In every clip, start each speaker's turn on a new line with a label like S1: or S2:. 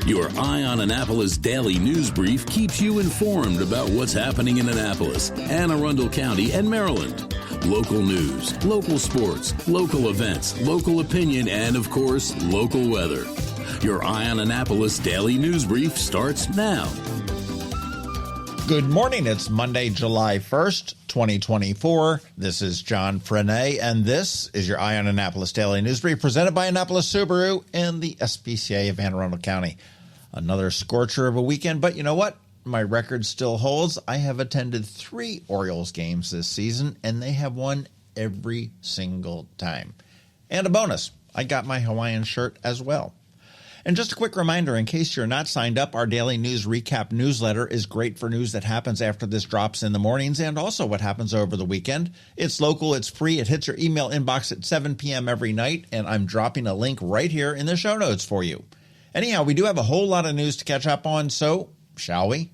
S1: Your Eye on Annapolis daily news brief keeps you informed about what's happening in Annapolis, Anne Arundel County, and Maryland. Local news, local sports, local events, local opinion, and, of course, local weather. Your Eye on Annapolis daily news brief starts now.
S2: Good morning. It's Monday, July 1st, 2024. This is John Frenaye, and this is your Eye on Annapolis daily news brief presented by Annapolis Subaru and the SPCA of Anne Arundel County. Another scorcher of a weekend, but you know what? My record still holds. I have attended 3 Orioles games this season, and they have won every single time. And a bonus, I got my Hawaiian shirt as well. And just a quick reminder, in case you're not signed up, our daily news recap newsletter is great for news that happens after this drops in the mornings and also what happens over the weekend. It's local, it's free, it hits your email inbox at 7 p.m. every night, and I'm dropping a link right here in the show notes for you. Anyhow, we do have a whole lot of news to catch up on, so shall we?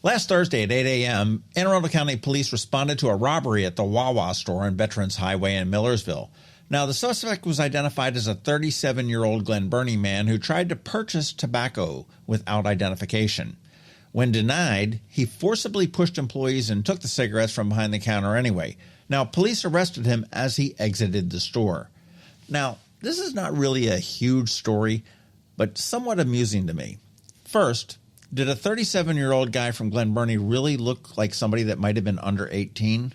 S2: Last Thursday at 8 a.m., Anne Arundel County Police responded to a robbery at the Wawa store on Veterans Highway in Millersville. Now, the suspect was identified as a 37-year-old Glen Burnie man who tried to purchase tobacco without identification. When denied, he forcibly pushed employees and took the cigarettes from behind the counter anyway. Now, police arrested him as he exited the store. Now, this is not really a huge story, but somewhat amusing to me. First, did a 37-year-old guy from Glen Burnie really look like somebody that might have been under 18?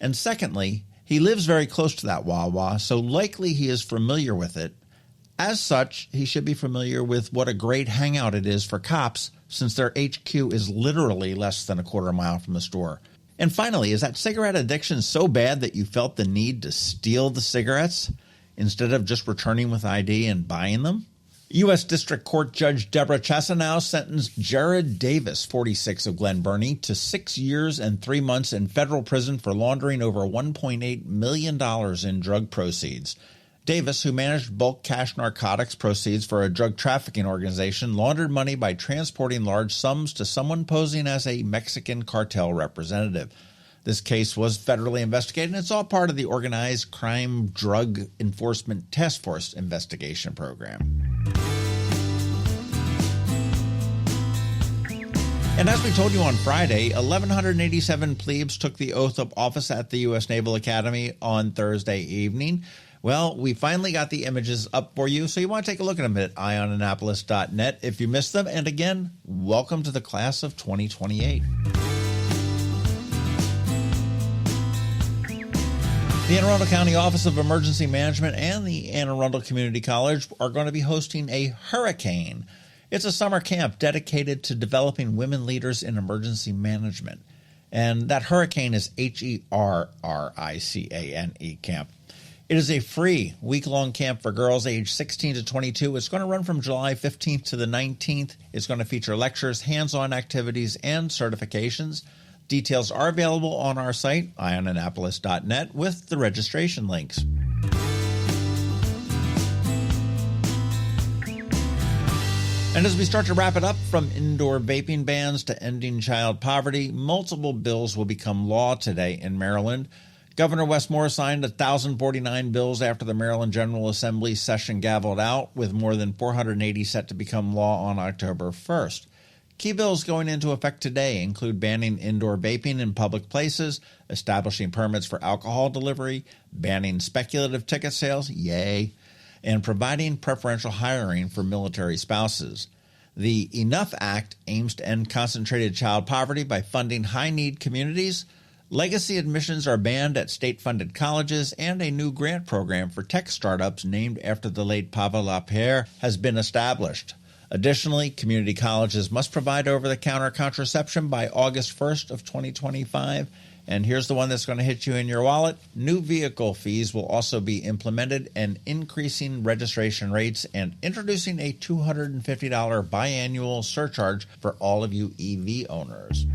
S2: And secondly, he lives very close to that Wawa, so likely he is familiar with it. As such, he should be familiar with what a great hangout it is for cops, since their HQ is literally less than a quarter mile from the store. And finally, is that cigarette addiction so bad that you felt the need to steal the cigarettes instead of just returning with ID and buying them? U.S. District Court Judge Deborah Chesanow sentenced Jared Davis, 46, of Glen Burnie, to 6 years and 3 months in federal prison for laundering over $1.8 million in drug proceeds. Davis, who managed bulk cash narcotics proceeds for a drug trafficking organization, laundered money by transporting large sums to someone posing as a Mexican cartel representative. This case was federally investigated, and it's all part of the Organized Crime Drug Enforcement Task Force investigation program. And as we told you on Friday, 1,187 plebes took the oath of office at the U.S. Naval Academy on Thursday evening. Well, we finally got the images up for you, so you want to take a look at them at eyeonannapolis.net if you missed them. And again, welcome to the class of 2028. The Anne Arundel County Office of Emergency Management and the Anne Arundel Community College are going to be hosting a HERricane. It's a summer camp dedicated to developing women leaders in emergency management. And that HERricane is HERricane camp. It is a free week-long camp for girls aged 16 to 22. It's going to run from July 15th to the 19th. It's going to feature lectures, hands-on activities, and certifications. Details are available on our site, eyeonannapolis.net, with the registration links. And as we start to wrap it up, from indoor vaping bans to ending child poverty, multiple bills will become law today in Maryland. Governor Wes Moore signed 1,049 bills after the Maryland General Assembly session gavelled out, with more than 480 set to become law on October 1st. Key bills going into effect today include banning indoor vaping in public places, establishing permits for alcohol delivery, banning speculative ticket sales, yay, and providing preferential hiring for military spouses. The Enough Act aims to end concentrated child poverty by funding high-need communities. Legacy admissions are banned at state-funded colleges, and a new grant program for tech startups named after the late Pavel Lapierre has been established. Additionally, community colleges must provide over-the-counter contraception by August 1st of 2025. And here's the one that's going to hit you in your wallet. New vehicle fees will also be implemented, and increasing registration rates and introducing a $250 biannual surcharge for all of you EV owners.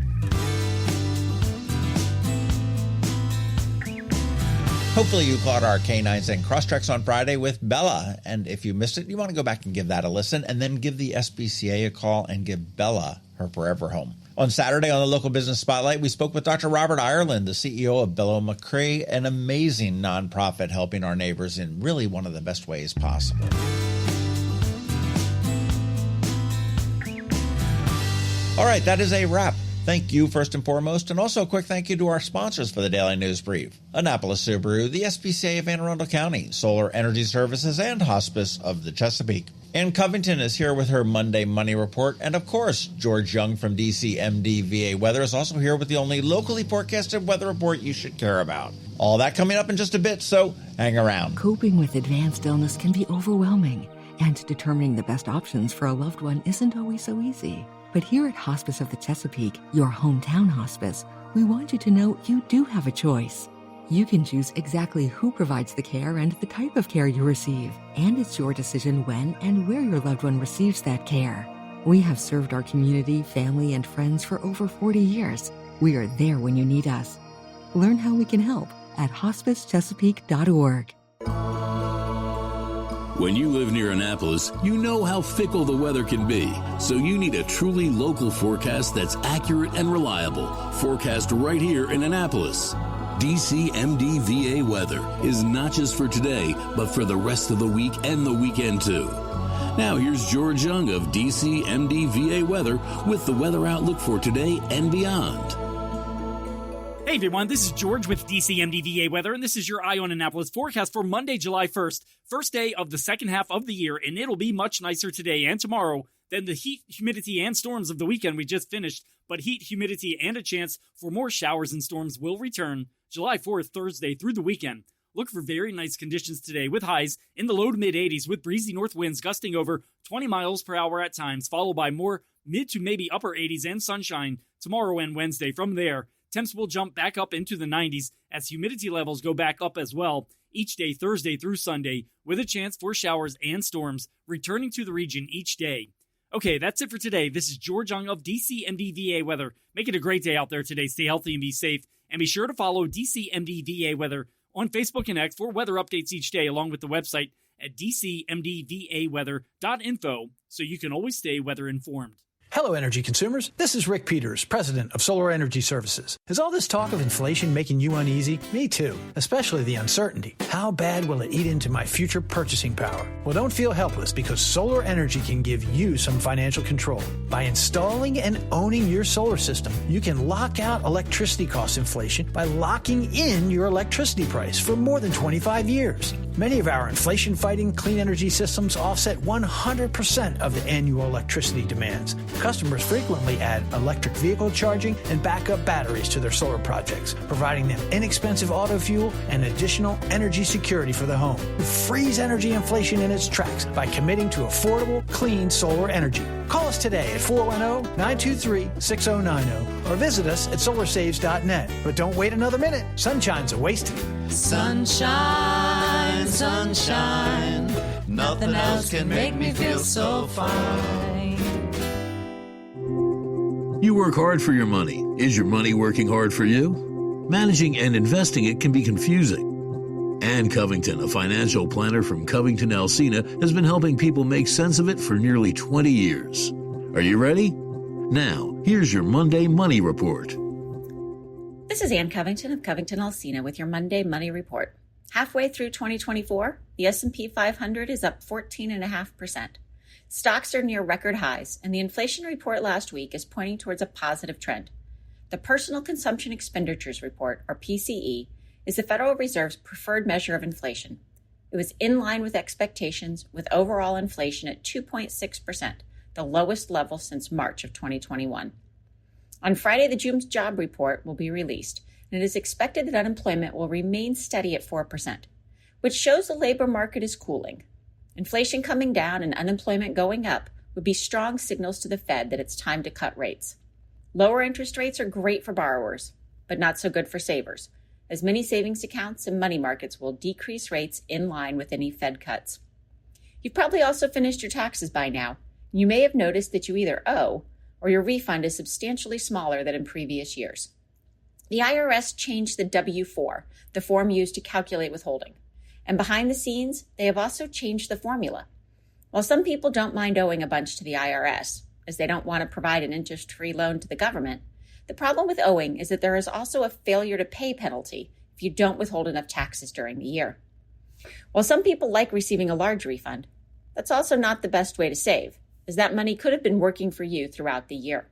S2: Hopefully you caught our Canines and Crosstreks on Friday with Bella. And if you missed it, you want to go back and give that a listen, and then give the SPCA a call and give Bella her forever home. On Saturday on the Local Business Spotlight, we spoke with Dr. Robert Ireland, the CEO of Bello McCree, an amazing nonprofit helping our neighbors in really one of the best ways possible. All right, that is a wrap. Thank you first and foremost, and also a quick thank you to our sponsors for the Daily News Brief: Annapolis Subaru, the SPCA of Anne Arundel County, Solar Energy Services, and Hospice of the Chesapeake. Ann Covington is here with her Monday Money Report, and of course, George Young from DCMD VA Weather is also here with the only locally forecasted weather report you should care about. All that coming up in just a bit, so hang around.
S3: Coping with advanced illness can be overwhelming, and determining the best options for a loved one isn't always so easy. But here at Hospice of the Chesapeake, your hometown hospice, we want you to know you do have a choice. You can choose exactly who provides the care and the type of care you receive, and it's your decision when and where your loved one receives that care. We have served our community, family, and friends for over 40 years. We are there when you need us. Learn how we can help at hospicechesapeake.org.
S1: When you live near Annapolis, you know how fickle the weather can be, so you need a truly local forecast that's accurate and reliable. Forecast right here in Annapolis. DCMD VA Weather is not just for today, but for the rest of the week and the weekend too. Now here's George Young of DCMD VA Weather with the weather outlook for today and beyond.
S4: Hey everyone, this is George with DCMD VA Weather, and this is your Eye on Annapolis forecast for Monday, July 1st, first day of the second half of the year, and it'll be much nicer today and tomorrow than the heat, humidity, and storms of the weekend we just finished, but heat, humidity, and a chance for more showers and storms will return July 4th, Thursday through the weekend. Look for very nice conditions today with highs in the low to mid-80s with breezy north winds gusting over 20 miles per hour at times, followed by more mid to maybe upper 80s and sunshine tomorrow and Wednesday. From there, temps will jump back up into the 90s as humidity levels go back up as well each day Thursday through Sunday, with a chance for showers and storms returning to the region each day. Okay, that's it for today. This is George Young of DCMD VA Weather. Make it a great day out there today. Stay healthy and be safe. And be sure to follow DCMD VA Weather on Facebook and X for weather updates each day, along with the website at dcmdvaweather.info, so you can always stay weather informed.
S5: Hello, energy consumers. This is Rick Peters, president of Solar Energy Services. Is all this talk of inflation making you uneasy? Me too, especially the uncertainty. How bad will it eat into my future purchasing power? Well, don't feel helpless, because solar energy can give you some financial control. By installing and owning your solar system, you can lock out electricity cost inflation by locking in your electricity price for more than 25 years. Many of our inflation-fighting clean energy systems offset 100% of the annual electricity demands. Customers frequently add electric vehicle charging and backup batteries to their solar projects, providing them inexpensive auto fuel and additional energy security for the home. Freeze energy inflation in its tracks by committing to affordable, clean solar energy. Call us today at 410-923-6090 or visit us at solarsaves.net. But don't wait another minute. Sunshine's a wasted.
S6: Sunshine, sunshine, nothing else can make me feel so fine.
S1: You work hard for your money. Is your money working hard for you? Managing and investing it can be confusing. Ann Covington, a financial planner from CovingtonAlsina, has been helping people make sense of it for nearly 20 years. Are you ready? Now, here's your Monday Money Report.
S7: This is Ann Covington of CovingtonAlsina with your Monday Money Report. Halfway through 2024, the S&P 500 is up 14.5%. Stocks are near record highs, and the inflation report last week is pointing towards a positive trend. The Personal Consumption Expenditures Report, or PCE, is the Federal Reserve's preferred measure of inflation. It was in line with expectations, with overall inflation at 2.6%, the lowest level since March of 2021. On Friday, the June job report will be released, and it is expected that unemployment will remain steady at 4%, which shows the labor market is cooling. Inflation coming down and unemployment going up would be strong signals to the Fed that it's time to cut rates. Lower interest rates are great for borrowers, but not so good for savers, as many savings accounts and money markets will decrease rates in line with any Fed cuts. You've probably also finished your taxes by now. You may have noticed that you either owe or your refund is substantially smaller than in previous years. The IRS changed the W-4, the form used to calculate withholding. And behind the scenes, they have also changed the formula. While some people don't mind owing a bunch to the IRS, as they don't want to provide an interest-free loan to the government, the problem with owing is that there is also a failure to pay penalty if you don't withhold enough taxes during the year. While some people like receiving a large refund, that's also not the best way to save, as that money could have been working for you throughout the year.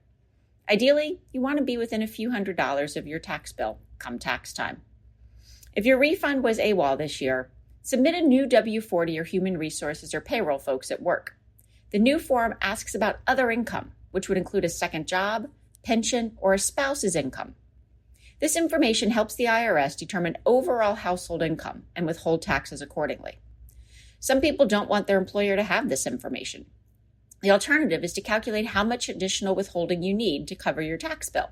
S7: Ideally, you want to be within a few $100s of your tax bill come tax time. If your refund was AWOL this year, submit a new W-4 to your human resources or payroll folks at work. The new form asks about other income, which would include a second job, pension, or a spouse's income. This information helps the IRS determine overall household income and withhold taxes accordingly. Some people don't want their employer to have this information. The alternative is to calculate how much additional withholding you need to cover your tax bill.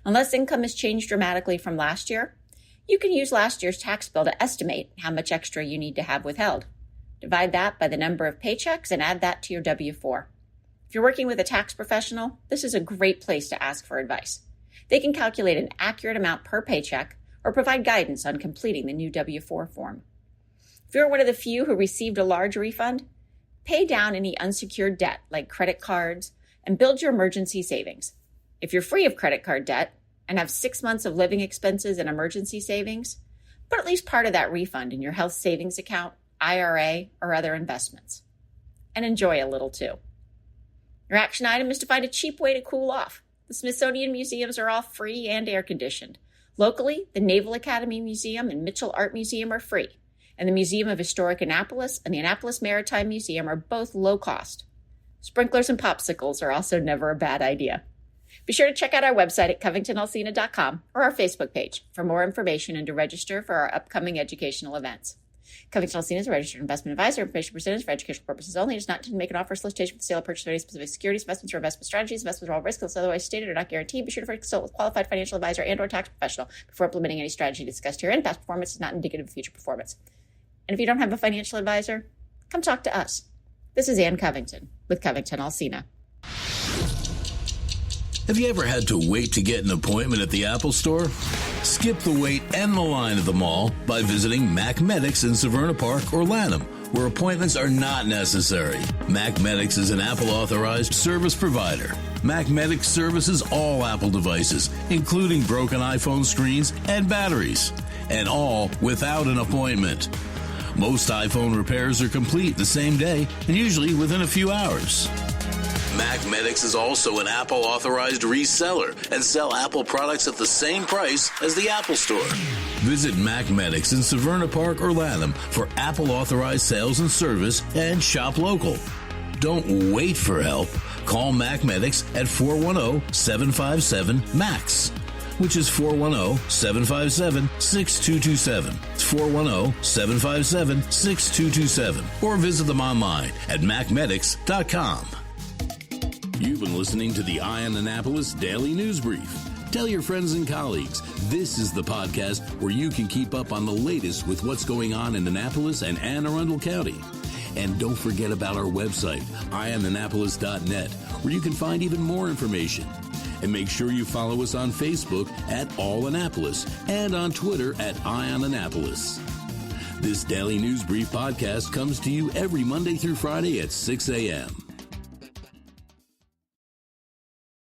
S7: Unless income has changed dramatically from last year, you can use last year's tax bill to estimate how much extra you need to have withheld. Divide that by the number of paychecks and add that to your W-4. If you're working with a tax professional, this is a great place to ask for advice. They can calculate an accurate amount per paycheck or provide guidance on completing the new W-4 form. If you're one of the few who received a large refund, pay down any unsecured debt like credit cards and build your emergency savings. If you're free of credit card debt and have 6 months of living expenses and emergency savings, put at least part of that refund in your health savings account, IRA, or other investments. And enjoy a little too. Your action item is to find a cheap way to cool off. The Smithsonian museums are all free and air-conditioned. Locally, the Naval Academy Museum and Mitchell Art Museum are free, and the Museum of Historic Annapolis and the Annapolis Maritime Museum are both low cost. Sprinklers and popsicles are also never a bad idea. Be sure to check out our website at CovingtonAlsina.com or our Facebook page for more information and to register for our upcoming educational events. Covington Alsina is a registered investment advisor. Information presented is for educational purposes only. It is not intended to make an offer or solicitation for the sale or purchase of any specific securities, investments, or investment strategies. Investments are all risks, unless otherwise stated, or not guaranteed. Be sure to consult with a qualified financial advisor and or tax professional before implementing any strategy discussed herein. Past performance is not indicative of future performance. And if you don't have a financial advisor, come talk to us. This is Ann Covington with Covington Alsina.
S1: Have you ever had to wait to get an appointment at the Apple Store? Skip the wait and the line at the mall by visiting Mac Medics in Severna Park or Lanham, where appointments are not necessary. Mac Medics is an Apple-authorized service provider. Mac Medics services all Apple devices, including broken iPhone screens and batteries, and all without an appointment. Most iPhone repairs are complete the same day and usually within a few hours. Mac Medics is also an Apple-authorized reseller and sell Apple products at the same price as the Apple Store. Visit Mac Medics in Severna Park or Lanham for Apple-authorized sales and service and shop local. Don't wait for help. Call Mac Medics at 410-757-MAX, which is 410-757-6227. It's 410-757-6227. Or visit them online at macmedics.com. You've been listening to the Eye on Annapolis Daily News Brief. Tell your friends and colleagues, this is the podcast where you can keep up on the latest with what's going on in Annapolis and Anne Arundel County. And don't forget about our website, eyeonannapolis.net, where you can find even more information. And make sure you follow us on Facebook at All Annapolis and on Twitter at Eye on Annapolis. This Daily News Brief podcast comes to you every Monday through Friday at 6 a.m.